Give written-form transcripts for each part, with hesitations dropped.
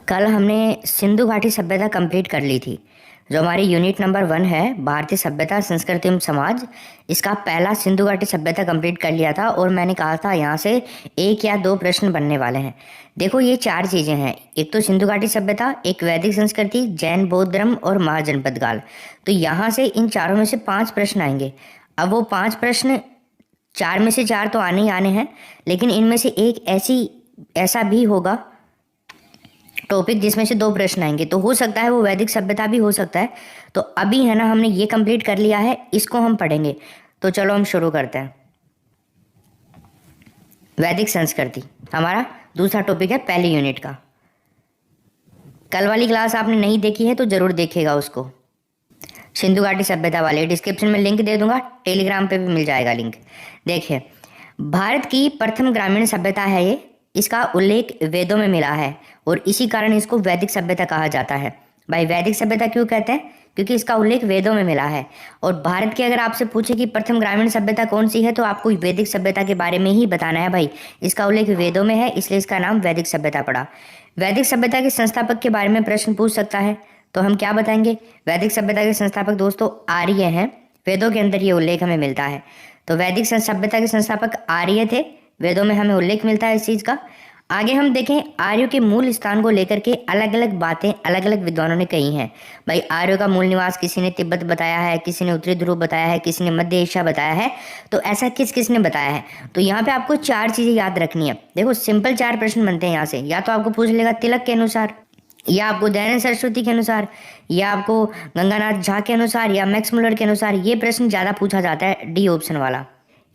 कल हमने सिंधु घाटी सभ्यता कंप्लीट कर ली थी। जो हमारी यूनिट नंबर 1 है, भारतीय सभ्यता संस्कृति एवं समाज, इसका पहला सिंधु घाटी सभ्यता कंप्लीट कर लिया था और मैंने कहा था यहाँ से एक या दो प्रश्न बनने वाले हैं। देखो, ये चार चीजें हैं। एक तो सिंधु घाटी सभ्यता, एक वैदिक संस्कृति, जैन बौद्ध धर्म और महाजनपद काल। तो यहाँ से इन चारों में से 5 प्रश्न आएंगे। अब वो 5 प्रश्न, चार में से 4 तो आने ही आने हैं, लेकिन इनमें से एक ऐसा भी होगा टॉपिक जिसमें से 2 प्रश्न आएंगे। तो हो सकता है वो वैदिक सभ्यता भी हो सकता है। तो अभी है ना, हमने ये कंप्लीट कर लिया है, इसको हम पढ़ेंगे। तो चलो हम शुरू करते हैं। वैदिक संस्कृति हमारा दूसरा टॉपिक है पहली यूनिट का। कल वाली क्लास आपने नहीं देखी है तो जरूर देखिएगा उसको। सिंधु घाटी सभ्यता वाले डिस्क्रिप्शन में लिंक दे दूंगा, टेलीग्राम पे भी मिल जाएगा लिंक। देखिए, भारत की प्रथम ग्रामीण सभ्यता है ये। इसका उल्लेख वेदों में मिला है और इसी कारण इसको वैदिक सभ्यता कहा जाता है। भाई, वैदिक सभ्यता क्यों कहते हैं? क्योंकि इसका उल्लेख वेदों में मिला है। और भारत की अगर आपसे पूछे कि प्रथम ग्रामीण सभ्यता कौन सी है, तो आपको वैदिक सभ्यता के बारे में ही बताना है। भाई, इसका उल्लेख वेदों में है, इसलिए इसका नाम वैदिक सभ्यता पड़ा। वैदिक सभ्यता के संस्थापक के बारे में प्रश्न पूछ सकता है, तो हम क्या बताएंगे? वैदिक सभ्यता के संस्थापक दोस्तों आर्य हैं। वेदों के अंदर ये उल्लेख हमें मिलता है। तो वैदिक सभ्यता के संस्थापक आर्य थे, वेदों में हमें उल्लेख मिलता है इस चीज का। आगे हम देखें, आर्यों के मूल स्थान को लेकर के अलग अलग बातें अलग अलग विद्वानों ने कही हैं। भाई, आर्यों का मूल निवास किसी ने तिब्बत बताया है, किसी ने उत्तरी ध्रुव बताया है, किसी ने मध्य एशिया बताया है। तो ऐसा किस किस ने बताया है? तो यहाँ पे आपको 4 चीजें याद रखनी है। देखो, सिंपल 4 प्रश्न बनते हैं यहाँ से। या तो आपको पूछ लेगा तिलक के अनुसार, या आपको दयानंद सरस्वती के अनुसार, या आपको गंगानाथ झा के अनुसार, या मैक्स मुलर के अनुसार। ये प्रश्न ज्यादा पूछा जाता है, डी ऑप्शन वाला,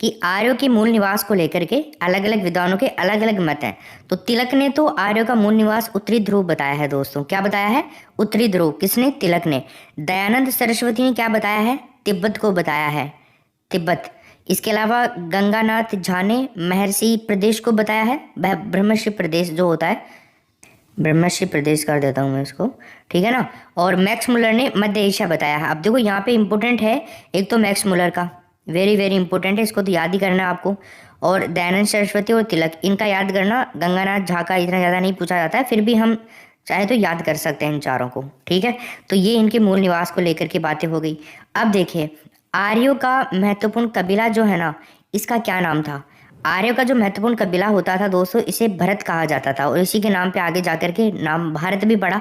कि आर्यों के मूल निवास को लेकर के अलग अलग विद्वानों के अलग अलग मत हैं। तो तिलक ने तो आर्यों का मूल निवास उत्तरी ध्रुव बताया है दोस्तों। क्या बताया है? उत्तरी ध्रुव। किसने? तिलक ने। दयानंद सरस्वती ने क्या बताया है? तिब्बत को बताया है, तिब्बत। इसके अलावा गंगानाथ झा ने महर्षि प्रदेश को बताया है, ब्रह्मर्षि प्रदेश जो होता है, ब्रह्मर्षि प्रदेश कर देता हूँ मैं इसको, ठीक है ना। और मैक्स मुलर ने मध्य एशिया बताया है। अब देखो, यहाँ पे इंपॉर्टेंट है एक तो मैक्स मुलर का, वेरी वेरी इंपॉर्टेंट है, इसको तो याद ही करना है आपको। और दयानंद सरस्वती और तिलक, इनका याद करना। गंगानाथ झा का इतना ज़्यादा नहीं पूछा जाता है, फिर भी हम चाहे तो याद कर सकते हैं इन चारों को, ठीक है। तो ये इनके मूल निवास को लेकर के बातें हो गई। अब देखिए, आर्यों का महत्वपूर्ण कबीला जो है ना, इसका क्या नाम था? आर्यों का जो महत्वपूर्ण कबीला होता था दोस्तों, इसे भरत कहा जाता था, और इसी के नाम पे आगे जाकर के नाम भारत भी पड़ा।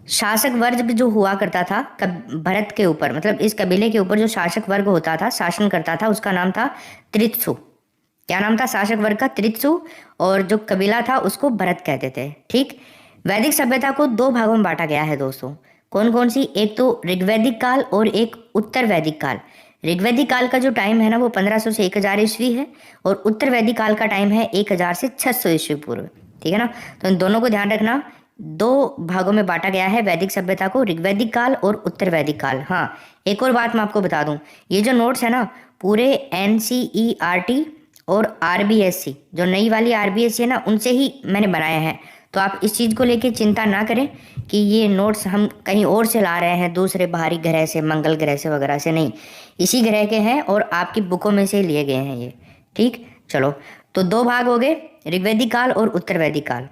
शासक वर्ग जो हुआ करता था भरत के ऊपर, मतलब इस कबीले के ऊपर जो शासक वर्ग होता था, शासन करता था, उसका नाम था त्रित्सु। क्या नाम था शासक वर्ग का? त्रित्सु। और जो कबीला था उसको भरत कहते थे, ठीक। वैदिक सभ्यता को 2 भागों में बांटा गया है दोस्तों। कौन कौन सी? एक तो ऋग्वैदिक काल और एक उत्तर वैदिक काल। ऋग्वैदिक काल का जो टाइम है ना, वो 1500 से 1000 ईस्वी है, और उत्तर वैदिक काल का टाइम है 1000 से 600 ईस्वी पूर्व, ठीक है ना। तो इन दोनों को ध्यान रखना। 2 भागों में बांटा गया है वैदिक सभ्यता को, ऋग्वैदिक काल और उत्तर वैदिक काल। हाँ, एक और बात मैं आपको बता दूं, ये जो नोट्स है ना, पूरे NCERT और RBSC, जो नई वाली RBSC है ना, उनसे ही मैंने बनाया है। तो आप इस चीज़ को लेके चिंता ना करें कि ये नोट्स हम कहीं और से ला रहे हैं, दूसरे बाहरी ग्रह से, मंगल ग्रह से वगैरह से नहीं, इसी ग्रह के हैं और आपकी बुकों में से लिए गए हैं ये, ठीक। चलो, तो 2 भाग हो गए, ऋग्वैदिक काल और उत्तर वैदिक काल।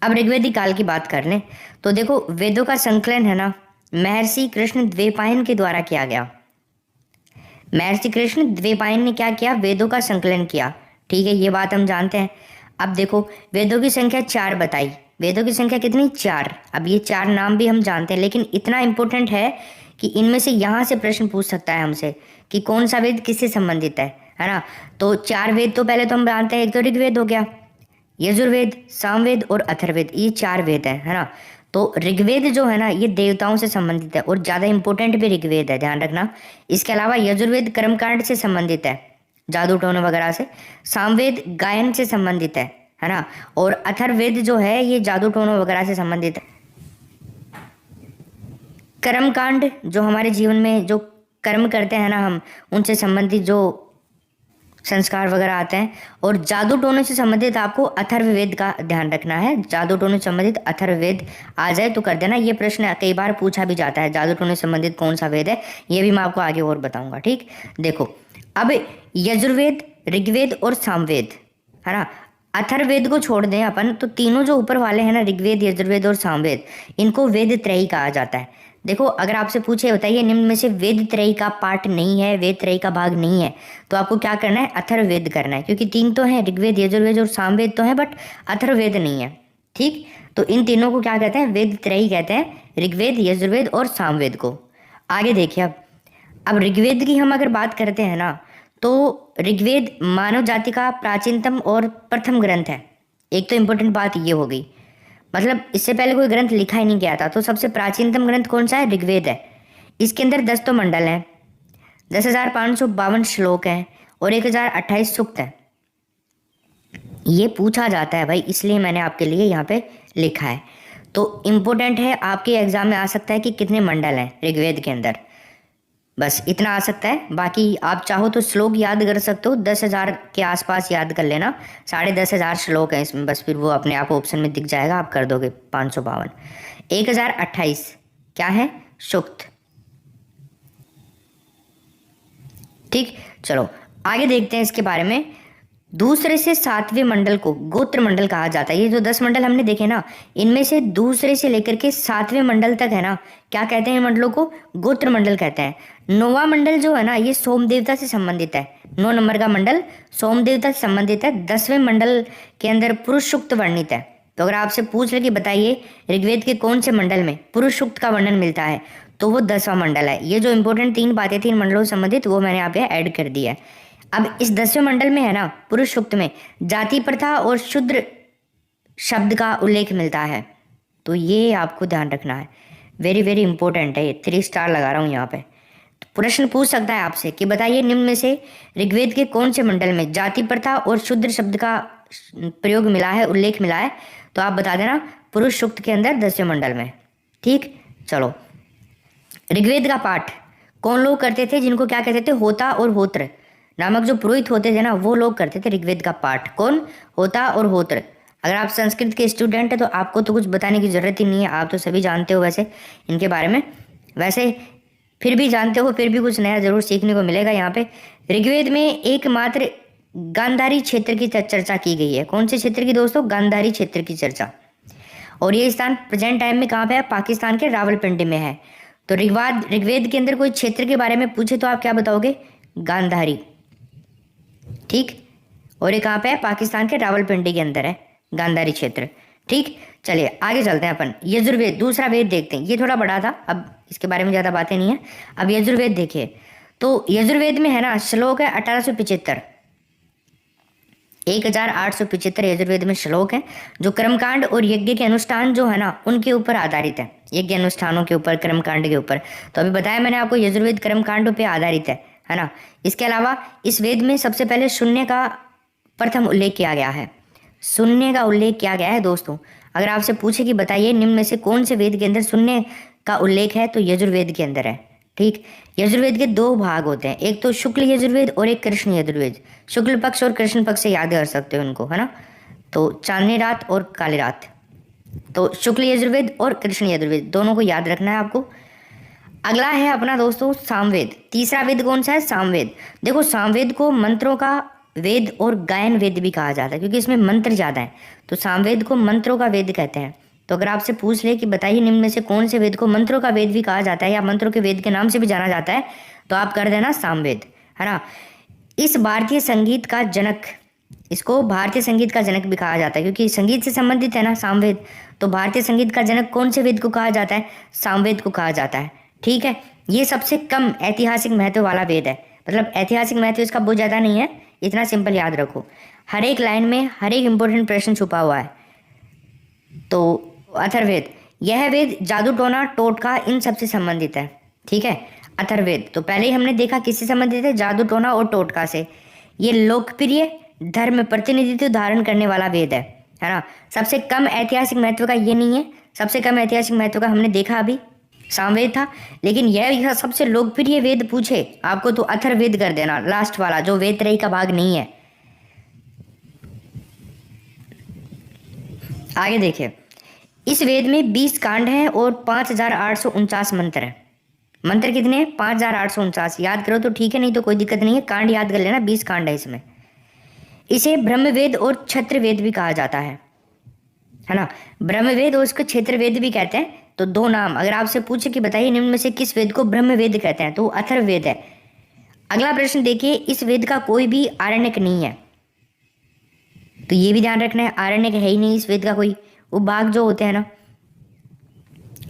अब ऋग्वैदिक काल की बात कर लें तो देखो, वेदों का संकलन है ना, महर्षि कृष्ण द्वैपायन के द्वारा किया गया। महर्षि कृष्ण द्वैपायन ने क्या किया? वेदों का संकलन किया, ठीक है, ये बात हम जानते हैं। अब देखो, वेदों की संख्या 4 बताई। वेदों की संख्या कितनी? 4। अब ये 4 नाम भी हम जानते हैं, लेकिन इतना इंपॉर्टेंट है कि इनमें से यहाँ से प्रश्न पूछ सकता है हमसे कि कौन सा वेद किससे संबंधित है ना। तो 4 वेद तो पहले तो हम जानते हैं, एक तो ऋग्वेद हो गया, यजुर्वेद, सामवेद और अथर्ववेद, ये 4 वेद है ना। तो ऋग्वेद जो है ना, ये देवताओं से संबंधित है और ज़्यादा इंपॉर्टेंट भी ऋग्वेद है, ध्यान रखना। इसके अलावा यजुर्वेद कर्मकांड से संबंधित है, जादू टोने वगैरह से। सामवेद गायन से संबंधित है ना। और अथर्ववेद जो है, ये जादू टोनों वगैरह से संबंधित है। कर्मकांड जो हमारे जीवन में जो कर्म करते हैं ना हम, उनसे संबंधित जो संस्कार वगैरह आते हैं। और जादू टोने से संबंधित आपको अथर्ववेद का ध्यान रखना है। जादू टोने से संबंधित अथर्ववेद आ जाए तो कर देना। ये प्रश्न कई बार पूछा भी जाता है, जादू टोने से संबंधित कौन सा वेद है, ये भी मैं आपको आगे और बताऊंगा, ठीक। देखो, अब यजुर्वेद, ऋग्वेद और सामवेद, है ना, अथर्ववेद को छोड़ दें अपन तो तीनों जो ऊपर वाले हैं ना, ऋग्वेद, यजुर्वेद और सामवेद, इनको वेद त्रयी कहा जाता है। देखो अगर आपसे पूछे बताइए निम्न में से वेद त्रयी का पार्ट नहीं है, वेद त्रयी का भाग नहीं है, तो आपको क्या करना है, अथर्ववेद करना है, क्योंकि तीन तो हैं, ऋग्वेद, यजुर्वेद और सामवेद तो है, बट अथर्ववेद नहीं है। ठीक, तो इन तीनों को क्या कहते हैं, वेद त्रयी कहते हैं, ऋग्वेद, यजुर्वेद और सामवेद को। आगे देखिए अब ऋग्वेद की हम अगर बात करते हैं ना, तो ऋग्वेद मानव जाति का प्राचीनतम और प्रथम ग्रंथ है। एक तो इम्पोर्टेंट बात ये हो गई, मतलब इससे पहले कोई ग्रंथ लिखा ही नहीं गया था, तो सबसे प्राचीनतम ग्रंथ कौन सा है, ऋग्वेद है। इसके अंदर 10 तो मंडल हैं, 10,552 श्लोक हैं और 1,028 सूक्त हैं। ये पूछा जाता है भाई, इसलिए मैंने आपके लिए यहाँ पे लिखा है। तो इम्पोर्टेंट है, आपके एग्जाम में आ सकता है कि कितने मंडल हैं ऋग्वेद के अंदर, बस इतना आ सकता है। बाकी आप चाहो तो श्लोक याद कर सकते हो, 10,000 के आसपास याद कर लेना, 10,500 श्लोक हैं इसमें, बस फिर वो अपने आप ऑप्शन में दिख जाएगा, आप कर दोगे 552। 1,028 क्या है, सूक्त। ठीक, चलो आगे देखते हैं इसके बारे में। दूसरे से सातवें मंडल को गोत्र मंडल कहा जाता है। ये जो 10 मंडल हमने देखे ना, इनमें से दूसरे से लेकर के सातवें मंडल तक है ना, क्या कहते हैं मंडलों को, गोत्र मंडल कहते हैं। 9वां मंडल जो है ना, ये सोम देवता से संबंधित है। 9 नंबर का मंडल सोम देवता से संबंधित है। 10वें मंडल के अंदर पुरुष सूक्त वर्णित है। तो अगर आपसे पूछ ले कि बताइए ऋग्वेद के कौन से मंडल में पुरुष सूक्त का वर्णन मिलता है, तो वो 10वां मंडल है। ये जो इंपॉर्टेंट 3 बातें थी मंडलों से संबंधित, वो मैंने यहाँ पे ऐड कर दी है। अब इस 10वें मंडल में है ना, पुरुष सूक्त में जाति प्रथा और शूद्र शब्द का उल्लेख मिलता है। तो ये आपको ध्यान रखना है, वेरी वेरी इंपॉर्टेंट है, ये 3 स्टार लगा रहा हूँ यहाँ पे। तो प्रश्न पूछ सकता है आपसे कि बताइए निम्न में से ऋग्वेद के कौन से मंडल में जाति प्रथा और शूद्र शब्द का प्रयोग मिला है, उल्लेख मिला है, तो आप बता देना पुरुष सूक्त के अंदर 10वें मंडल में। ठीक, चलो ऋग्वेद का पाठ कौन लोग करते थे, जिनको क्या कहते थे, होता और होत्र नामक जो पुरोहित होते थे ना, वो लोग करते थे ऋग्वेद का पाठ। कौन, होता और होत्र। अगर आप संस्कृत के स्टूडेंट हैं तो आपको तो कुछ बताने की जरूरत ही नहीं है, आप तो सभी जानते हो वैसे इनके बारे में। वैसे फिर भी जानते हो, फिर भी कुछ नया जरूर सीखने को मिलेगा यहाँ पे। ऋग्वेद में एकमात्र गांधारी क्षेत्र की चर्चा की गई है। कौन से क्षेत्र की दोस्तों, गांधारी क्षेत्र की चर्चा। और ये स्थान प्रेजेंट टाइम में कहाँ पे है, पाकिस्तान के रावलपिंडी में है। तो ऋग्वेद के अंदर कोई क्षेत्र के बारे में पूछे तो आप क्या बताओगे, गांधारी। ठीक, और ये कहाँ पे है, पाकिस्तान के रावलपिंडी के अंदर है गांधारी क्षेत्र। ठीक, चलिए आगे चलते हैं अपन। यजुर्वेद दूसरा वेद देखते हैं, ये थोड़ा बड़ा था, अब इसके बारे में ज़्यादा बातें नहीं है। अब यजुर्वेद देखिए, तो यजुर्वेद में है ना श्लोक है 1875, 1875 यजुर्वेद में श्लोक है, जो कर्मकांड और यज्ञ के अनुष्ठान जो है ना, उनके ऊपर आधारित है, यज्ञ अनुष्ठानों के ऊपर, कर्मकांड के ऊपर। तो अभी बताया मैंने आपको, यजुर्वेद कर्मकांडों पे आधारित है ना। इसके अलावा इस वेद में सबसे पहले शून्य का प्रथम उल्लेख किया गया है। शून्य का उल्लेख किया गया है दोस्तों। अगर आपसे पूछे कि बताइए निम्न में से कौन से वेद के अंदर शून्य का उल्लेख है, तो यजुर्वेद के अंदर है। ठीक, यजुर्वेद के 2 भाग होते हैं, एक तो शुक्ल यजुर्वेद और एक कृष्ण यजुर्वेद। शुक्ल पक्ष और कृष्ण पक्ष से याद कर सकते हो उनको, है ना। तो चांदनी रात और काली रात, तो शुक्ल यजुर्वेद और कृष्ण यजुर्वेद दोनों को याद रखना है आपको। अगला है अपना दोस्तों सामवेद। तीसरा वेद कौन सा है, सामवेद। देखो सामवेद को मंत्रों का वेद और गायन वेद भी कहा जाता है, क्योंकि इसमें मंत्र ज़्यादा है, तो सामवेद को मंत्रों का वेद कहते हैं। तो अगर आपसे पूछ ले कि बताइए निम्न में से कौन से वेद को मंत्रों का वेद भी कहा जाता है या मंत्रों के वेद के नाम से भी जाना जाता है, तो आप कर देना सामवेद, है ना। इस भारतीय संगीत का जनक, इसको भारतीय संगीत का जनक भी कहा जाता है, क्योंकि संगीत से संबंधित है ना सामवेद। तो भारतीय संगीत का जनक कौन से वेद को कहा जाता है, सामवेद को कहा जाता है। ठीक है, ये सबसे कम ऐतिहासिक महत्व वाला वेद है, मतलब ऐतिहासिक महत्व इसका बहुत ज़्यादा नहीं है, इतना सिंपल याद रखो। हर एक लाइन में हर एक इंपॉर्टेंट प्रश्न छुपा हुआ है। तो अथर्ववेद, यह वेद जादू टोना टोटका इन सबसे संबंधित है। ठीक है, अथर्ववेद तो पहले ही हमने देखा किससे संबंधित है, जादू टोना और टोटका से। ये लोकप्रिय धर्म प्रतिनिधित्व धारण करने वाला वेद है ना। सबसे कम ऐतिहासिक महत्व का ये नहीं है, सबसे कम ऐतिहासिक महत्व का हमने देखा अभी सामवेद था, लेकिन यह सबसे लोकप्रिय वेद पूछे आपको तो अथर्ववेद कर देना, लास्ट वाला जो वेद त्रयी का भाग नहीं है। आगे देखिए, इस वेद में 20 कांड हैं और 5,849 मंत्र हैं। मंत्र कितने हैं, 5,849। याद करो तो ठीक है, नहीं तो कोई दिक्कत नहीं है, कांड याद कर लेना, 20 कांड है इसमें। इसे ब्रह्मवेद और क्षत्रवेद भी कहा जाता है ना। ब्रह्मवेद और उसको क्षेत्रवेद भी कहते हैं। तो दो नाम अगर आपसे पूछे कि बताइए निम्न में से किस वेद को ब्रह्मवेद कहते हैं, तो अथर्ववेद है। अगला प्रश्न देखिए, इस वेद का कोई भी आरण्यक नहीं है, तो ये भी ध्यान रखना है, आरण्यक है ही नहीं इस वेद का कोई, वो भाग जो होते हैं ना।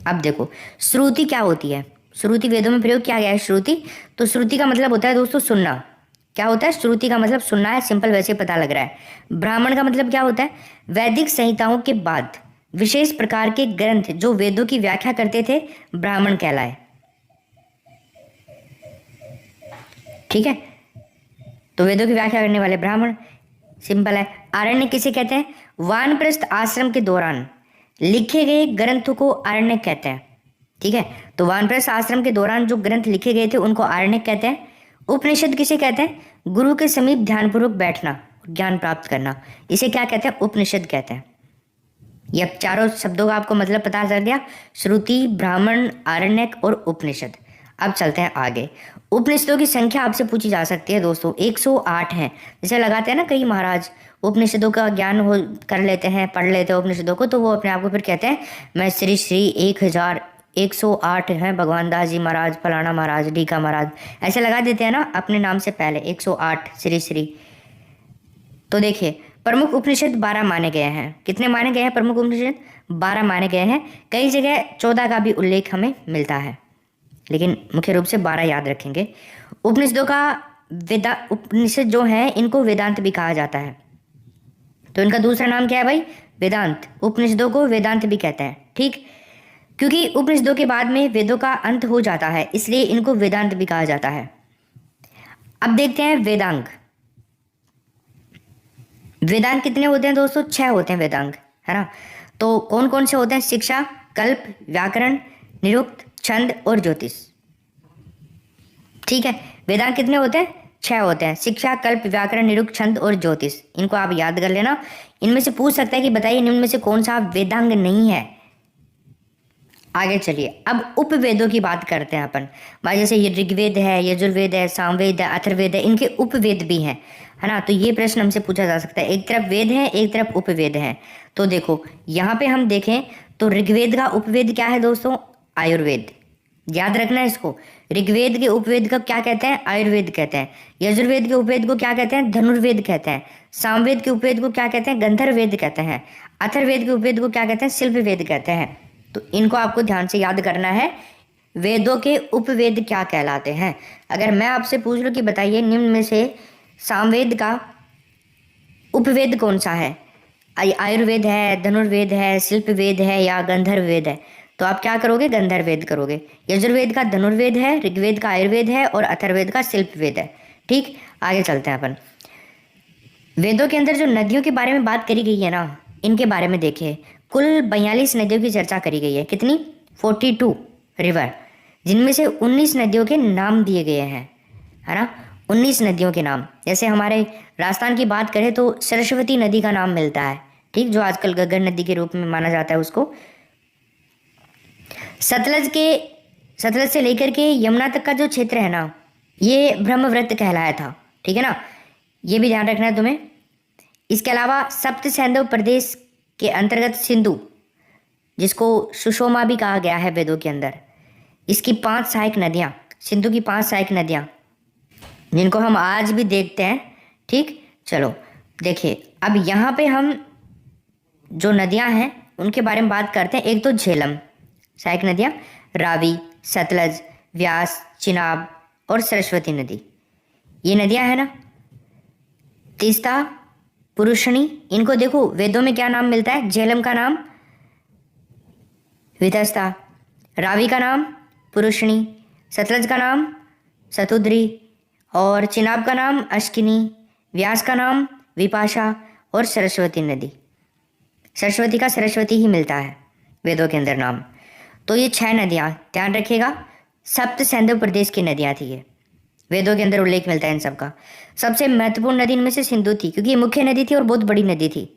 अब देखो श्रुति क्या होती है, श्रुति वेदों में प्रयोग किया गया है श्रुति। तो श्रुति का मतलब होता है दोस्तों सुनना। क्या होता है? श्रुति का मतलब सुनना है, सिंपल वैसे पता लग रहा है। ब्राह्मण का मतलब क्या होता है? वैदिक संहिताओं के बाद विशेष प्रकार के ग्रंथ जो वेदों की व्याख्या करते थे, ब्राह्मण कहलाए। ठीक है, तो वेदों की व्याख्या करने वाले ब्राह्मण, सिंपल है। आरण्य किसे कहते हैं? वानप्रस्थ आश्रम के दौरान लिखे गए ग्रंथों को आरण्य कहते हैं। ठीक है, तो वानप्रस्थ आश्रम के दौरान जो ग्रंथ लिखे गए थे उनको आरण्य कहते हैं। उपनिषद किसे कहते हैं? गुरु के समीप ध्यानपूर्वक बैठना, ज्ञान प्राप्त करना, इसे क्या कहते हैं? उपनिषद कहते हैं। ये अब चारों शब्दों का आपको मतलब पता चल गया, श्रुति, ब्राह्मण, आरण्यक और उपनिषद। अब चलते हैं आगे। उपनिषदों की संख्या आपसे पूछी जा सकती है दोस्तों, 108 है। जैसे लगाते हैं ना कई महाराज, उपनिषदों का ज्ञान हो कर लेते हैं, पढ़ लेते हैं उपनिषदों को, तो वो अपने आप को फिर कहते हैं मैं श्री श्री 1108 हैं भगवान दास जी महाराज, फलाना महाराज, ढीका महाराज, ऐसे लगा देते हैं ना अपने नाम से पहले 108 श्री श्री। तो देखिए प्रमुख उपनिषद 12 माने गए हैं। कितने माने गए हैं प्रमुख उपनिषद? 12 माने गए हैं। कई जगह 14 का भी उल्लेख हमें मिलता है, लेकिन मुख्य रूप से 12 याद रखेंगे। उपनिषदों का उपनिषद जो है इनको वेदांत भी कहा जाता है। तो इनका दूसरा नाम क्या है भाई? वेदांत। उपनिषदों को वेदांत भी कहते हैं। ठीक, क्योंकि उपनिषदों के बाद में वेदों का अंत हो जाता है, इसलिए इनको वेदांत भी कहा जाता है। अब देखते हैं वेदांग। वेदांग कितने होते हैं दोस्तों? 6 होते हैं वेदांग, है ना। तो कौन कौन से होते हैं? शिक्षा, कल्प, व्याकरण, निरुक्त, छंद और ज्योतिष। ठीक है, वेदांग कितने होते हैं? 6 होते हैं। शिक्षा, कल्प, व्याकरण, निरुक्त, छंद और ज्योतिष, इनको आप याद कर लेना। इनमें से पूछ सकता है कि बताइए निम्न में से कौन सा वेदांग नहीं है। आगे चलिए, अब उपवेदों की बात करते हैं अपन भाई। जैसे ये ऋग्वेद है, यजुर्वेद है, सामवेद है, अथर्ववेद है, इनके उपवेद भी हैं, है ना। तो ये प्रश्न हमसे पूछा जा सकता है। एक तरफ वेद है, एक तरफ उपवेद है। तो देखो यहाँ पे हम देखें तो ऋग्वेद का उपवेद क्या है दोस्तों? आयुर्वेद। याद रखना है इसको। ऋग्वेद के उपवेद को क्या कहते हैं? आयुर्वेद कहते हैं। यजुर्वेद के उपवेद को क्या कहते हैं? धनुर्वेद कहते हैं। सामवेद के उपवेद को क्या कहते हैं? गंधर्ववेद कहते हैं। अथर्ववेद के उपवेद को क्या कहते हैं? शिल्पवेद कहते हैं। तो इनको आपको ध्यान से याद करना है। वेदों के उपवेद क्या कहलाते हैं? अगर मैं आपसे पूछ लूं कि बताइए निम्न में से सामवेद का उपवेद कौन सा है? आयुर्वेद है, धनुर्वेद है, शिल्पवेद है या गंधर्ववेद है? तो आप क्या करोगे? गंधर्ववेद करोगे। यजुर्वेद का धनुर्वेद है, ऋग्वेद का आयुर्वेद है और अथर्ववेद का शिल्पवेद है। ठीक, आगे चलते हैं अपन। वेदों के अंदर जो नदियों के बारे में बात करी गई है ना, इनके बारे में देखिए। कुल 42 नदियों की चर्चा करी गई है। कितनी? 42 रिवर, जिनमें से 19 नदियों के नाम दिए गए हैं, है ना। 19 नदियों के नाम। जैसे हमारे राजस्थान की बात करें तो सरस्वती नदी का नाम मिलता है, ठीक, जो आजकल गग्गर नदी के रूप में माना जाता है उसको। सतलज से लेकर के यमुना तक का जो क्षेत्र है ना, ये ब्रह्मव्रत कहलाया था। ठीक है ना, ये भी ध्यान रखना है तुम्हें। इसके अलावा सप्त सैंधव प्रदेश के अंतर्गत सिंधु, जिसको सुषमा भी कहा गया है वेदों के अंदर, इसकी 5 सहायक नदियाँ, सिंधु की 5 सहायक नदियाँ, जिनको हम आज भी देखते हैं। ठीक, चलो देखिए अब यहाँ पे हम जो नदियाँ हैं उनके बारे में बात करते हैं। एक तो झेलम सहायक नदियाँ, रावी, सतलज, व्यास, चिनाब और सरस्वती नदी, ये नदियाँ हैं ना। तीस्ता, पुरुषणी, इनको देखो वेदों में क्या नाम मिलता है? झेलम का नाम वितस्ता, रावी का नाम पुरुषणी, सतलज का नाम सतुद्री और चिनाब का नाम अश्किनी, व्यास का नाम विपाशा और सरस्वती नदी, सरस्वती का सरस्वती ही मिलता है वेदों के अंदर नाम। तो ये 6 नदियाँ ध्यान रखिएगा, सप्त सैंधव प्रदेश की नदियाँ थी, ये वेदों के अंदर उल्लेख मिलता है इन सब का। सबसे महत्वपूर्ण नदी इनमें से सिंधु थी, क्योंकि ये मुख्य नदी थी और बहुत बड़ी नदी थी,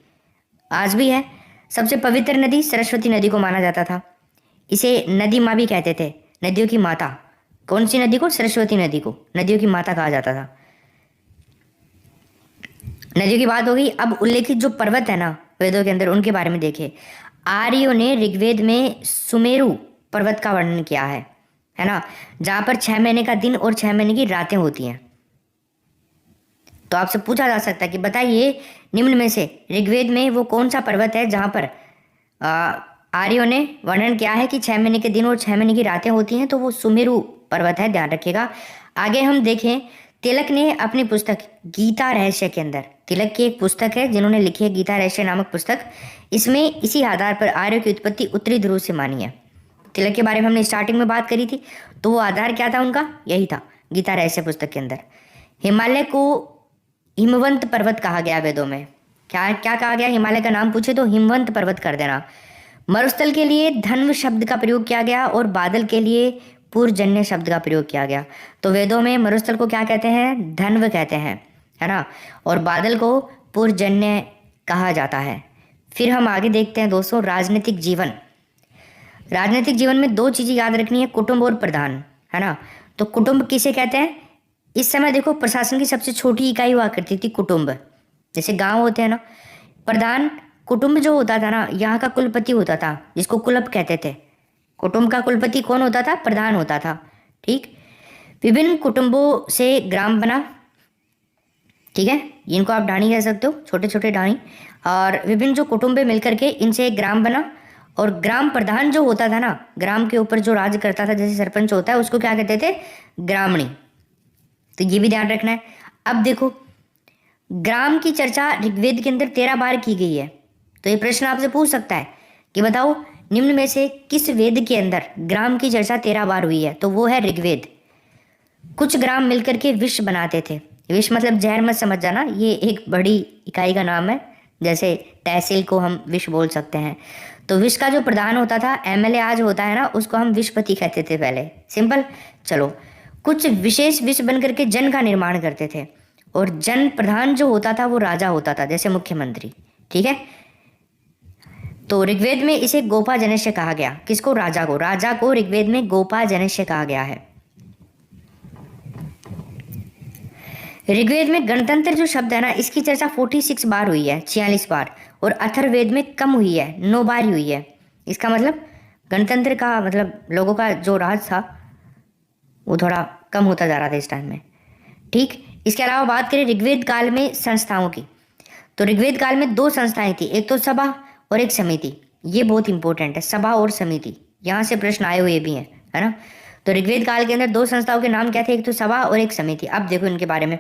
आज भी है। सबसे पवित्र नदी सरस्वती नदी को माना जाता था। इसे नदी माँ भी कहते थे, नदियों की माता। कौन सी नदी को? सरस्वती नदी को नदियों की माता कहा जाता था। नदियों की बात हो गई। अब उल्लेखित जो पर्वत है ना वेदों के अंदर, उनके बारे में देखें। आर्यों ने ऋग्वेद में सुमेरु पर्वत का वर्णन किया है ना, जहां पर 6 महीने का दिन और 6 महीने की रातें होती हैं। तो आपसे पूछा जा सकता है कि बताइए निम्न में से ऋग्वेद में वो कौन सा पर्वत है जहां पर आर्यों ने वर्णन किया है कि 6 महीने के दिन और 6 महीने की रातें होती हैं। तो वो सुमेरु पर्वत है, ध्यान रखिएगा। आगे हम देखें, तिलक ने अपनी पुस्तक गीता रहस्य के अंदर, तिलक की एक पुस्तक है जिन्होंने लिखी है गीता रहस्य नामक पुस्तक, इसमें इसी आधार पर आर्यों की उत्पत्ति उत्तरी ध्रुव से मानी है। तिलक के बारे में हमने स्टार्टिंग में बात करी थी, तो वो आधार क्या था उनका, यही था गीता रहस्य पुस्तक के अंदर। हिमालय को हिमवंत पर्वत कहा गया वेदों में। क्या क्या कहा गया, हिमालय का नाम पूछे तो हिमवंत पर्वत कर देना। मरुस्थल के लिए धन्व शब्द का प्रयोग किया गया और बादल के लिए पूर्वजन्य शब्द का प्रयोग किया गया। तो वेदों में मरुस्थल को क्या कहते हैं, धन्व कहते हैं, है ना, और बादल को पूर्वजन्य कहा जाता है। फिर हम आगे देखते हैं दोस्तों, राजनीतिक जीवन। राजनीतिक जीवन में 2 चीजें याद रखनी है, कुटुंब और प्रधान, है ना। तो कुटुंब किसे कहते हैं, इस समय देखो प्रशासन की सबसे छोटी इकाई हुआ करती थी कुटुंब, जैसे गांव होते हैं ना। प्रधान कुटुंब जो होता था ना, यहाँ का कुलपति होता था, जिसको कुलप कहते थे। कुटुंब का कुलपति कौन होता था, प्रधान होता था, ठीक। विभिन्न कुटुंबों से ग्राम बना, ठीक है, इनको आप ढाणी कह सकते हो, छोटे छोटे ढाणी। और विभिन्न जो कुटुंबे मिलकर के इनसे एक ग्राम बना। और ग्राम प्रधान जो होता था ना, ग्राम के ऊपर जो राज करता था, जैसे सरपंच होता है, उसको क्या कहते थे, ग्रामणी। तो ये भी ध्यान रखना है। अब देखो, ग्राम की चर्चा ऋग्वेद के अंदर 13 बार की गई है। तो ये प्रश्न आपसे पूछ सकता है कि बताओ निम्न में से किस वेद के अंदर ग्राम की चर्चा 13 बार हुई है, तो वो है ऋग्वेद। कुछ ग्राम मिलकर के विष बनाते थे। विष मतलब जहर मत समझ जाना, ये एक बड़ी इकाई का नाम है, जैसे तहसील को हम विष बोल सकते हैं। तो विष का जो प्रधान होता था, एमएलए आज होता है ना, उसको हम विषपति कहते थे पहले, सिंपल। चलो, कुछ विशेष विष बन करके जन का निर्माण करते थे। और जन प्रधान जो होता था वो राजा होता था, जैसे मुख्यमंत्री, ठीक है। तो ऋग्वेद में इसे गोपा जनस्य कहा गया, किसको, राजा को। राजा को ऋग्वेद में गोपा जनस्य कहा गया है। ऋग्वेद में गणतंत्र जो शब्द है ना, इसकी चर्चा 46 बार हुई है, 46 बार। और अथर्ववेद में कम हुई है, 9 बार ही हुई है। इसका मतलब गणतंत्र का मतलब लोगों का जो राज था वो थोड़ा कम होता जा रहा था इस टाइम में, ठीक। इसके अलावा बात करें ऋग्वेद काल में संस्थाओं की, तो ऋग्वेद काल में 2 संस्थाएं थी, एक तो सभा और एक समिति। ये बहुत इंपॉर्टेंट है, सभा और समिति, यहाँ से प्रश्न आए हुए भी हैं, है ना। तो ऋग्वेद काल के अंदर 2 संस्थाओं के नाम क्या थे, एक तो सभा और एक समिति। अब देखो इनके बारे में।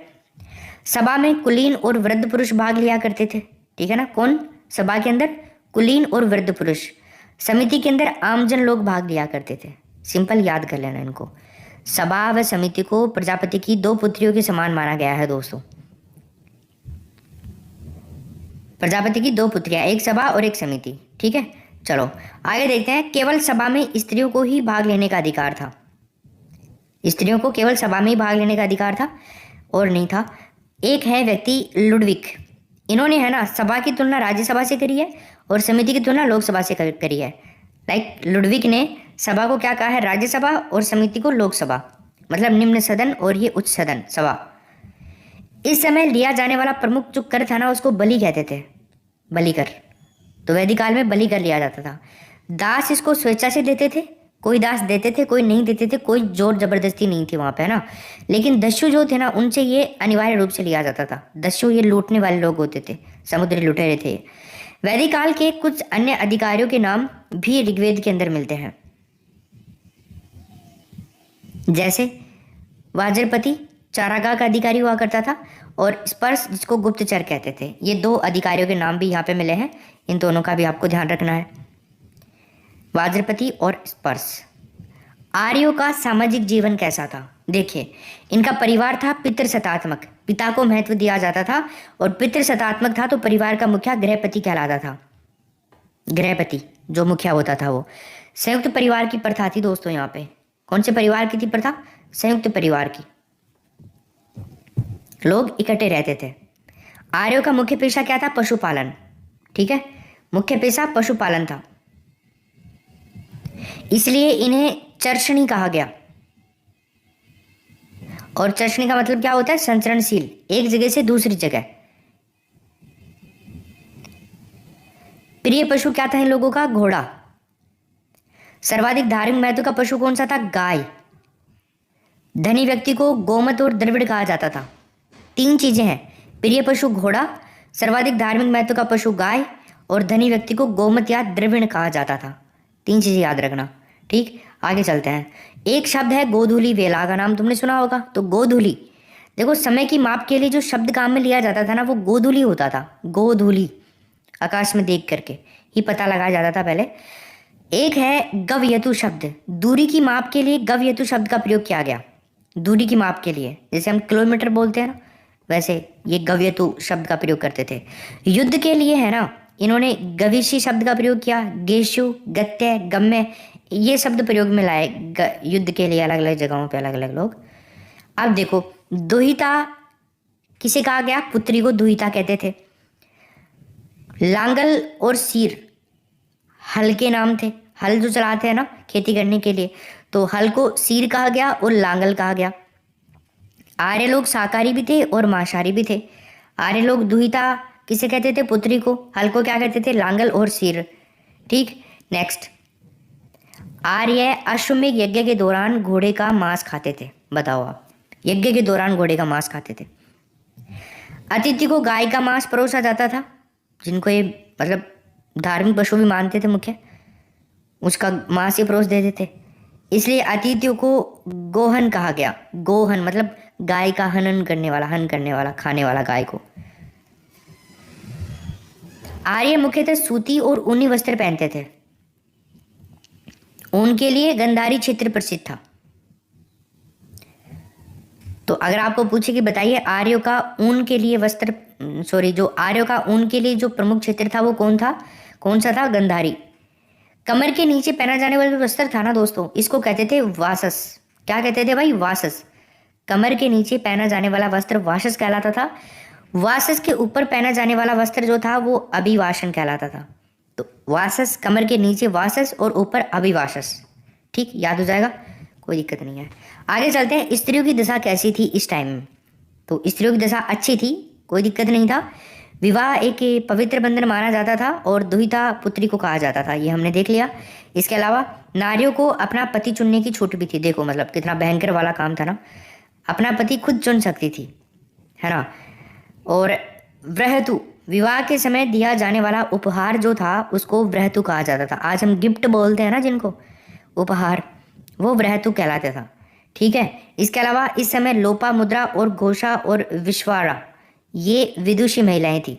सभा में कुलीन और वृद्ध पुरुष भाग लिया करते थे, ठीक है ना। कौन, सभा के अंदर कुलीन और वृद्ध पुरुष। समिति के अंदर आमजन लोग भाग लिया करते थे। सिंपल याद कर लेना इनको। सभा व समिति को प्रजापति की 2 पुत्रियों के समान माना गया है दोस्तों। प्रजापति की 2 पुत्रियां, एक सभा और एक समिति, ठीक है। चलो आगे देखते हैं। केवल सभा में स्त्रियों को ही भाग लेने का अधिकार था। स्त्रियों को केवल सभा में ही भाग लेने का अधिकार था और नहीं था। एक है व्यक्ति लुडविक, इन्होंने है ना सभा की तुलना राज्यसभा से करी है और समिति की तुलना लोकसभा से करी है। लाइक लुडविक ने सभा को क्या कहा है, राज्यसभा, और समिति को लोकसभा, मतलब निम्न सदन और ये उच्च सदन, सभा। इस समय लिया जाने वाला प्रमुख जो कर था ना, उसको बलि कहते थे, बलि कर। तो वैदिक काल में बलि कर लिया जाता था। दास इसको स्वेच्छा से देते थे, कोई दास देते थे, कोई नहीं देते थे, कोई जोर जबरदस्ती नहीं थी वहां पे, है ना। लेकिन दस्यु जो थे ना, उनसे ये अनिवार्य रूप से लिया जाता था। दस्यु ये लूटने वाले लोग होते थे, समुद्री लुटेरे थे। वैदिक काल के कुछ अन्य अधिकारियों के नाम भी ऋग्वेद के अंदर मिलते हैं, जैसे वाज्रपति चारागाह का अधिकारी हुआ करता था, और स्पर्श जिसको गुप्तचर कहते थे। ये 2 अधिकारियों के नाम भी यहाँ पे मिले हैं, इन दोनों का भी आपको ध्यान रखना है, वाज्रपति और स्पर्श। आर्यों का सामाजिक जीवन कैसा था, देखिए इनका परिवार था पितृसत्तात्मक, पिता को महत्व दिया जाता था, और पितृसत्तात्मक था तो परिवार का मुखिया गृहपति कहलाता था। गृहपति जो मुखिया होता था वो। संयुक्त परिवार की प्रथा थी दोस्तों यहाँ पे। कौन से परिवार की थी प्रथा, संयुक्त परिवार की, लोग इकट्ठे रहते थे। आर्यों का मुख्य पेशा क्या था, पशुपालन, ठीक है, मुख्य पेशा पशुपालन था, इसलिए इन्हें चर्षणी कहा गया। और चर्षणी का मतलब क्या होता है, संचरणशील, एक जगह से दूसरी जगह, प्रिय पशु क्या था इन लोगों का? घोड़ा। सर्वाधिक धार्मिक महत्व का पशु कौन सा था? गाय। धनी व्यक्ति को गोमत और द्रविड़ कहा जाता था। 3 चीजें हैं, प्रिय पशु घोड़ा, सर्वाधिक धार्मिक महत्व का पशु गाय और धनी व्यक्ति को गोमत या द्रविड़ कहा जाता था। 3 चीजें याद रखना। ठीक, आगे चलते हैं। एक शब्द है गोधूली वेला, का नाम तुमने सुना होगा। तो गोधूली, देखो समय की माप के लिए जो शब्द काम में लिया जाता था ना, वो गोधूली होता था। गोधूली, आकाश में देख करके ही पता लगाया जाता था पहले। एक है गवयतु शब्द, दूरी की माप के लिए गवयतु शब्द का प्रयोग किया गया। दूरी की माप के लिए, जैसे हम किलोमीटर बोलते हैं ना, वैसे ये गव्यतु शब्द का प्रयोग करते थे। युद्ध के लिए है ना, इन्होंने गविशी शब्द का प्रयोग किया। गेशु, गत्य, गम्य, ये शब्द प्रयोग में लाए युद्ध के लिए, अलग अलग जगहों पे अलग अलग लोग। अब देखो, दुहिता किसे कहा गया? पुत्री को दुहिता कहते थे। लांगल और सीर हल के नाम थे। हल जो चलाते हैं ना खेती करने के लिए, तो हल को सीर कहा गया और लांगल कहा गया। आर्य लोग शाकाहारी भी थे और मांसाहारी भी थे। आर्य लोग दुहिता किसे कहते थे? पुत्री को। हल को क्या कहते थे? लांगल और सीर। ठीक, नेक्स्ट। आर्य अश्वमेध यज्ञ के दौरान घोड़े का मांस खाते थे। बताओ आप, यज्ञ के दौरान घोड़े का मांस खाते थे। अतिथि को गाय का मांस परोसा जाता था, जिनको ये मतलब धार्मिक पशु भी मानते थे मुख्य, उसका मांस ही परोस देते थे, इसलिए अतिथियों को गोहन कहा गया। गोहन मतलब गाय का हनन करने वाला, हन करने वाला, खाने वाला गाय को। आर्य मुख्यतः सूती और ऊनी वस्त्र पहनते थे। ऊन के लिए गंधारी क्षेत्र प्रसिद्ध था। तो अगर आपको पूछे कि बताइए आर्यों का ऊन के लिए वस्त्र, जो आर्यों का ऊन के लिए जो प्रमुख क्षेत्र था वो कौन था? कौन सा था? गंधारी। कमर के नीचे पहना जाने वाला जो वस्त्र था ना दोस्तों, इसको कहते थे वासस। क्या कहते थे भाई? वासस। कमर के नीचे पहना जाने वाला वस्त्र वासस कहलाता था। वासस के ऊपर पहना जाने वाला वस्त्र जो था वो अभिवासन कहलाता था। तो वासस, कमर के नीचे वासस और ऊपर अभिवासस। ठीक, याद हो जाएगा, कोई दिक्कत नहीं है। आगे चलते हैं। स्त्रियों की दशा कैसी थी इस टाइम में? तो स्त्रियों की दशा अच्छी थी, कोई दिक्कत नहीं था। विवाह एक पवित्र बंधन माना जाता था और दुहिता पुत्री को कहा जाता था, ये हमने देख लिया। इसके अलावा नारियों को अपना पति चुनने की छूट भी थी। देखो मतलब कितना भयंकर वाला काम था ना, अपना पति खुद चुन सकती थी, है ना। और व्रहतु, विवाह के समय दिया जाने वाला उपहार जो था उसको व्रहतु कहा जाता था। आज हम गिफ्ट बोलते हैं ना जिनको, उपहार, वो व्रहतु कहलाता था। ठीक है, इसके अलावा इस समय लोपा मुद्रा और घोषा और विश्वारा, ये विदुषी महिलाएं थी।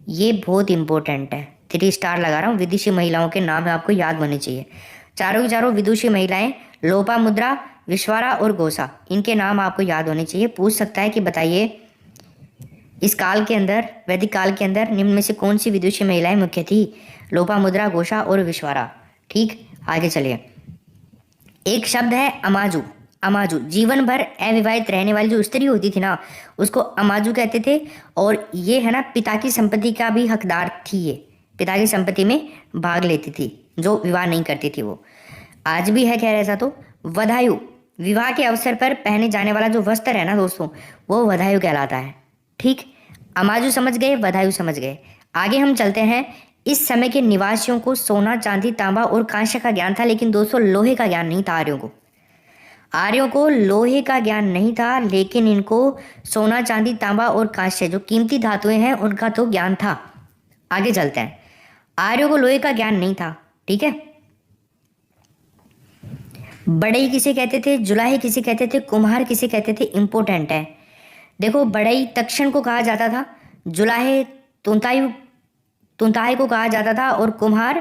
ये बहुत इंपॉर्टेंट है, 3 स्टार लगा रहा हूँ। विदुषी महिलाओं के नाम आपको याद होने चाहिए। चारों की चारों विदुषी महिलाएं, लोपा मुद्रा, विश्वारा और घोषा, इनके नाम आपको याद होने चाहिए। पूछ सकता है कि बताइए इस काल के अंदर, वैदिक काल के अंदर निम्न में से कौन सी विदुषी महिलाएं मुख्य थी? लोपा मुद्रा, घोषा और विश्वारा। ठीक, आगे चलिए। एक शब्द है अमाजू। अमाजू, जीवन भर अविवाहित रहने वाली जो स्त्री होती थी ना, उसको अमाजू कहते थे। और ये है ना, पिता की संपत्ति का भी हकदार थी। ये पिता की संपत्ति में भाग लेती थी, जो विवाह नहीं करती थी वो। आज भी है खैर ऐसा। तो वधायु, विवाह के अवसर पर पहने जाने वाला जो वस्त्र है ना दोस्तों, वो वधायु कहलाता है। ठीक, अमाजू समझ गए, वधायु समझ गए। आगे हम चलते हैं। इस समय के निवासियों को सोना, चांदी, तांबा और कांस्य का ज्ञान था, लेकिन दोस्तों लोहे का ज्ञान नहीं था आर्यों को। आर्यों को लोहे का ज्ञान नहीं था, लेकिन इनको सोना, चांदी, तांबा और कांस्य जो कीमती धातुएं हैं उनका तो ज्ञान था। आगे चलते हैं। आर्यों को लोहे का ज्ञान नहीं था। ठीक है, बढ़ई किसे कहते थे? जुलाहे किसे कहते थे? कुम्हार किसे कहते थे? इंपॉर्टेंट है। देखो, बढ़ई तक्षण को कहा जाता था, जुलाहे तुंताई को कहा जाता था और कुम्हार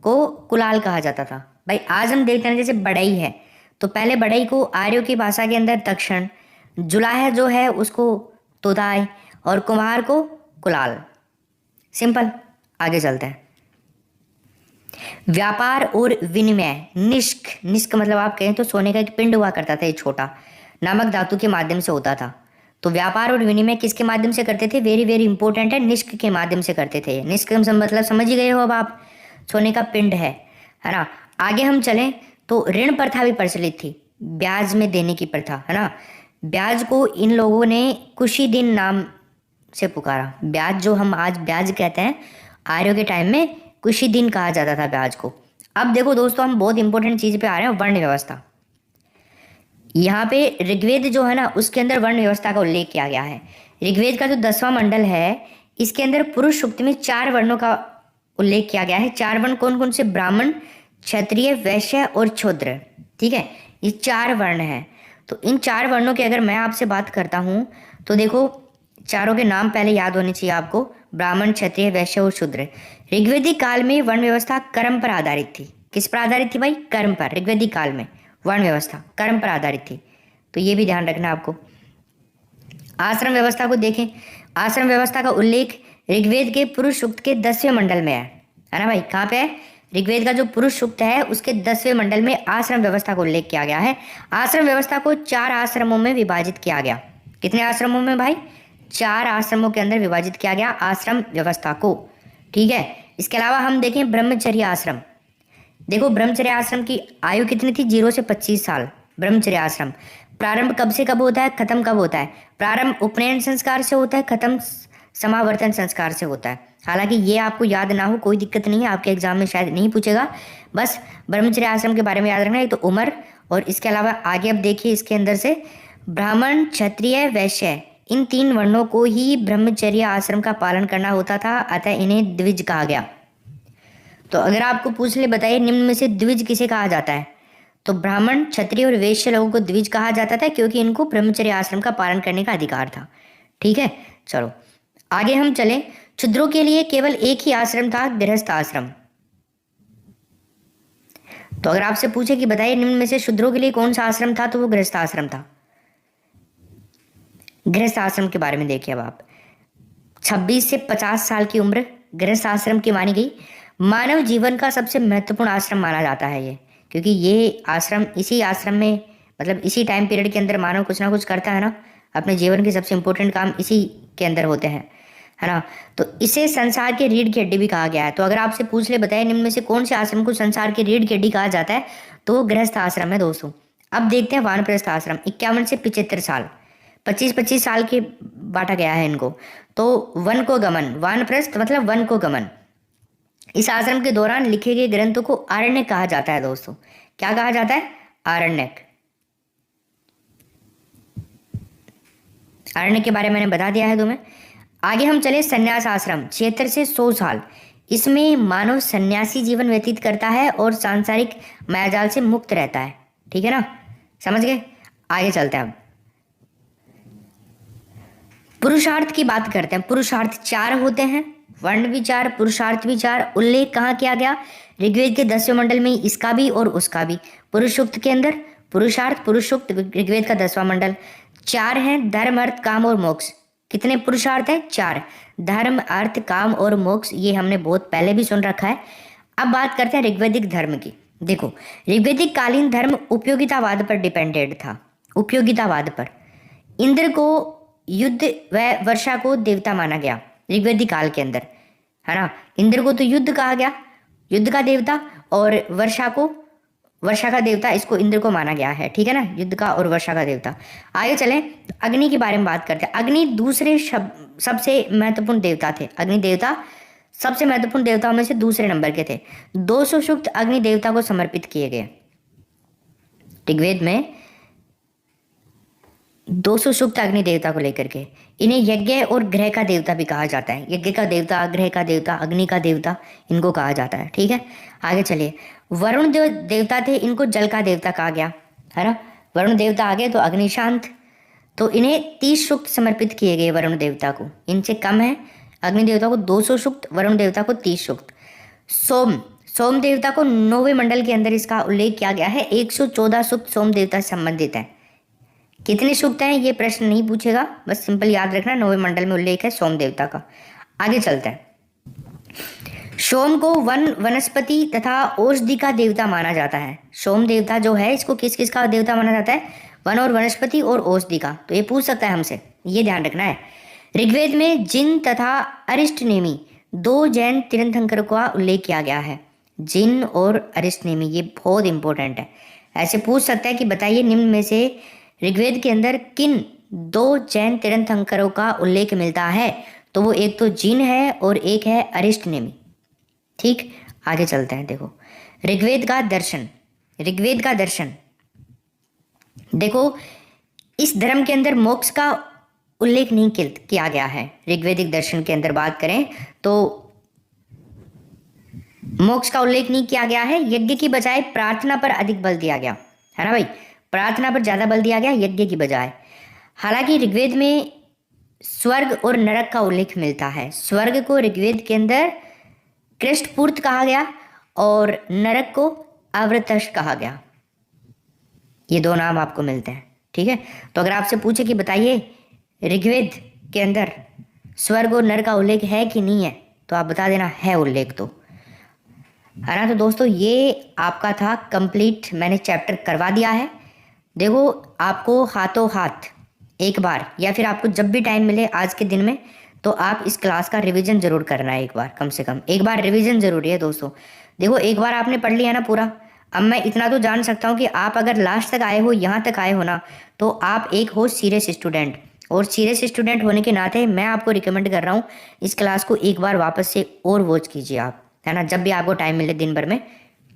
को कुलाल कहा जाता था। भाई आज हम देखते हैं जैसे बढ़ई है, तो पहले बढ़ई को आर्यों की भाषा के अंदर तक्षण, जुलाहे जो है उसको तोताई और कुम्हार को कुलाल। सिंपल, आगे चलते हैं। व्यापार और विनिमय, निष्क, निष्क मतलब आप कहें तो सोने का एक पिंड हुआ करता था, ये छोटा, नामक धातु के माध्यम से होता था। तो व्यापार और विनिमय किसके माध्यम से करते थे? वेरी वेरी इंपॉर्टेंट है, निष्क के माध्यम से करते थे। निष्क मतलब समझ ही गए हो अब आप, सोने का पिंड है ना। आगे हम चलें तो ऋण प्रथा भी प्रचलित थी, ब्याज में देने की प्रथा, है ना। ब्याज को इन लोगों ने कुशी दिन नाम से पुकारा। ब्याज जो हम आज ब्याज कहते हैं, आर्यों के टाइम में कुशी दिन कहा जाता था ब्याज को। अब देखो दोस्तों, हम बहुत इंपॉर्टेंट चीज पे आ रहे हैं, वर्ण व्यवस्था। यहाँ पे ऋग्वेद जो है ना, उसके अंदर वर्ण व्यवस्था का उल्लेख किया गया है। ऋग्वेद का जो 10वां मंडल है, इसके अंदर पुरुष सूक्त में 4 वर्णों का उल्लेख किया गया है। 4 वर्ण कौन कौन से? ब्राह्मण, क्षत्रिय, वैश्य और शूद्र। ठीक है, ये 4 वर्ण हैं। तो इन 4 वर्णों की अगर मैं आपसे बात करता हूँ तो देखो, चारों के नाम पहले याद होने चाहिए आपको, ब्राह्मण, क्षत्रिय, वैश्य और शूद्र। ऋग्वेदिक काल में वर्ण व्यवस्था कर्म पर आधारित थी। किस पर आधारित थी भाई? कर्म पर। ऋग्वेदिक काल में वर्ण व्यवस्था कर्म पर आधारित थी, तो ये भी ध्यान रखना आपको। आश्रम व्यवस्था को देखें, आश्रम व्यवस्था का उल्लेख ऋग्वेद के पुरुष सूक्त के 10वें मंडल में है ना भाई? कहाँ पे है? ऋग्वेद का जो पुरुष सूक्त है उसके 10वें मंडल में आश्रम व्यवस्था को उल्लेख किया गया है। आश्रम व्यवस्था को 4 आश्रमों में विभाजित किया गया। कितने आश्रमों में भाई? 4 आश्रमों के अंदर विभाजित किया गया आश्रम व्यवस्था को। ठीक है, इसके अलावा हम देखें ब्रह्मचर्य आश्रम। देखो, ब्रह्मचर्य आश्रम की आयु कितनी थी? 0 से 25 साल। ब्रह्मचर्य आश्रम प्रारंभ कब से कब होता है, खत्म कब होता है? प्रारंभ उपनयन संस्कार से होता है, खत्म समावर्तन संस्कार से होता है। हालांकि ये आपको याद ना हो कोई दिक्कत नहीं है, आपके एग्जाम में शायद नहीं पूछेगा, बस ब्रह्मचर्य आश्रम के बारे में याद रखना है। तो उम्र, और इसके अलावा आगे अब देखिए इसके अंदर से ब्राह्मण, क्षत्रिय, वैश्य, इन 3 वर्णों को ही ब्रह्मचर्य आश्रम का पालन करना होता था, अतः इन्हें द्विज कहा गया। तो अगर आपको पूछ ले, बताइए निम्न में से द्विज किसे कहा जाता है? तो ब्राह्मण, क्षत्रिय और वैश्य लोगों को द्विज कहा जाता था, क्योंकि इनको ब्रह्मचर्य आश्रम का पालन करने का अधिकार था। ठीक है, चलो आगे हम चलें। शूद्रों के लिए केवल एक ही आश्रम था, गृहस्थ आश्रम। तो अगर आपसे पूछे कि बताइए निम्न में से शूद्रों के लिए कौन सा आश्रम था, तो वो गृहस्थ आश्रम था। गृहस्थ आश्रम के बारे में देखिए अब आप। 26 से 50 साल की उम्र गृहस्थ आश्रम की मानी गई। मानव जीवन का सबसे महत्वपूर्ण आश्रम माना जाता है ये, क्योंकि ये आश्रम, इसी आश्रम में मतलब इसी टाइम पीरियड के अंदर मानव कुछ ना कुछ करता है ना, अपने जीवन के सबसे इंपॉर्टेंट काम इसी के अंदर होते हैं, है ना। तो इसे संसार के रीढ़ की हड्डी भी कहा गया है। तो अगर आपसे पूछ ले, बताइए निम्न में से कौन से आश्रम को संसार की रीढ़ की हड्डी कहा जाता है, तो वो गृहस्थ आश्रम है दोस्तों। अब देखते हैं वानप्रस्थ आश्रम। 51 से 75 साल, 25-25 साल के बांटा गया है इनको। तो वन को गमन, वानप्रस्थ मतलब वन को गमन। इस आश्रम के दौरान लिखे गए ग्रंथों को आरण्यक कहा जाता है दोस्तों। क्या कहा जाता है? आरण्यक। आरण्यक के बारे में मैंने बता दिया है तुम्हें। आगे हम चले संन्यास आश्रम, 76 से 100 साल। इसमें मानव सन्यासी जीवन व्यतीत करता है और सांसारिक मायाजाल से मुक्त रहता है। ठीक है ना, समझ गए? आगे चलते हैं अब। पुरुषार्थ की बात करते हैं। पुरुषार्थ 4 होते हैं, वर्ण भी 4, पुरुषार्थ भी 4। उल्लेख कहाँ किया गया? ऋग्वेद के 10वें मंडल में, इसका भी और उसका भी। पुरुष सूक्त के अंदर पुरुषार्थ, पुरुष सूक्त ऋग्वेद का 10वां मंडल। 4 हैं, धर्म, अर्थ, काम और मोक्ष। कितने पुरुषार्थ हैं? 4। धर्म, अर्थ, काम और मोक्ष, ये हमने बहुत पहले भी सुन रखा है। अब बात करते हैं ऋग्वेदिक धर्म की। देखो, ऋग्वेदिक कालीन धर्म उपयोगितावाद पर डिपेंडेड था। उपयोगितावाद पर। इंद्र को युद्ध व वर्षा को देवता माना गया ऋग्वेदिक काल के अंदर, है ना। इंद्र को तो युद्ध कहा गया, युद्ध का देवता, और वर्षा को, वर्षा का देवता, इसको इंद्र को माना गया है। ठीक है ना, युद्ध का और वर्षा का देवता। आगे चलें, तो अग्नि के बारे में बात करते हैं। अग्नि दूसरे सबसे महत्वपूर्ण देवता थे। अग्नि देवता सबसे महत्वपूर्ण देवताओं में से दूसरे नंबर के थे। 200 सूक्त अग्नि देवता को समर्पित किए गए ऋग्वेद में। 200 सूक्त अग्नि देवता को लेकर के। इन्हें यज्ञ और ग्रह का देवता भी कहा जाता है। यज्ञ का देवता, ग्रह का देवता, अग्नि का देवता, इनको कहा जाता है। ठीक है, आगे चलिए। वरुण देवता थे, इनको जल का देवता कहा गया, है ना। वरुण देवता आगे, तो अग्नि शांत। तो इन्हें 30 सूक्त समर्पित किए गए वरुण देवता को। इनसे कम है, अग्नि देवता को 200 सूक्त, वरुण देवता को 30 सूक्त। सोम देवता को 9वें मंडल के अंदर इसका उल्लेख किया गया है। 114 सूक्त सोम देवता से संबंधित है। कितने सूक्त हैं ये प्रश्न नहीं पूछेगा, बस सिंपल याद रखना 9वें मंडल में उल्लेख है सोम देवता का। आगे चलते हैं। सोम को वन, वनस्पति तथा औषधि का देवता माना जाता है। सोम देवता जो है, इसको किस किस का देवता माना जाता है? वन और वनस्पति और औषधि का। तो ये पूछ सकता है हमसे, ये ध्यान रखना है। ऋग्वेद में जिन तथा अरिष्टनेमी 2 जैन तीर्थंकरों का उल्लेख किया गया है। जिन और अरिष्टनेमी, ये बहुत इंपॉर्टेंट है। ऐसे पूछ सकता है कि बताइए निम्न में से ऋग्वेद के अंदर किन 2 जैन तीर्थंकरों का उल्लेख मिलता है? तो वो एक तो जिन है और एक है अरिष्टनेमी। ठीक, आगे चलते हैं। देखो, ऋग्वेद का दर्शन, ऋग्वेद का दर्शन। देखो, इस धर्म के अंदर मोक्ष का उल्लेख नहीं किया गया है। ऋग्वेदिक दर्शन के अंदर बात करें तो मोक्ष का उल्लेख नहीं किया गया है। यज्ञ की बजाय प्रार्थना पर अधिक बल दिया गया है ना भाई, प्रार्थना पर ज्यादा बल दिया गया यज्ञ की बजाय। हालांकि ऋग्वेद में स्वर्ग और नरक का उल्लेख मिलता है। स्वर्ग को ऋग्वेद के अंदर कृष्टपूर्त कहा गया और नरक को अवृतष्ट कहा गया। ये दो नाम आपको मिलते हैं, ठीक है। तो अगर आपसे पूछे कि बताइए ऋग्वेद के अंदर स्वर्ग और नरक का उल्लेख है कि नहीं है, तो आप बता देना है उल्लेख, तो है ना। तो दोस्तों ये आपका था कंप्लीट, मैंने चैप्टर करवा दिया है। देखो, आपको हाथों हाथ एक बार या फिर आपको जब भी टाइम मिले आज के दिन में, तो आप इस क्लास का रिवीजन जरूर करना है। एक बार, कम से कम एक बार रिवीजन जरूरी है दोस्तों। देखो, एक बार आपने पढ़ लिया ना पूरा, अब मैं इतना तो जान सकता हूँ कि आप अगर लास्ट तक आए हो, यहाँ तक आए हो ना, तो आप एक हो सीरियस स्टूडेंट। और सीरियस स्टूडेंट होने के नाते मैं आपको रिकमेंड कर रहा हूँ इस क्लास को एक बार वापस से और वॉच कीजिए आप, है ना, जब भी आपको टाइम मिले दिन भर में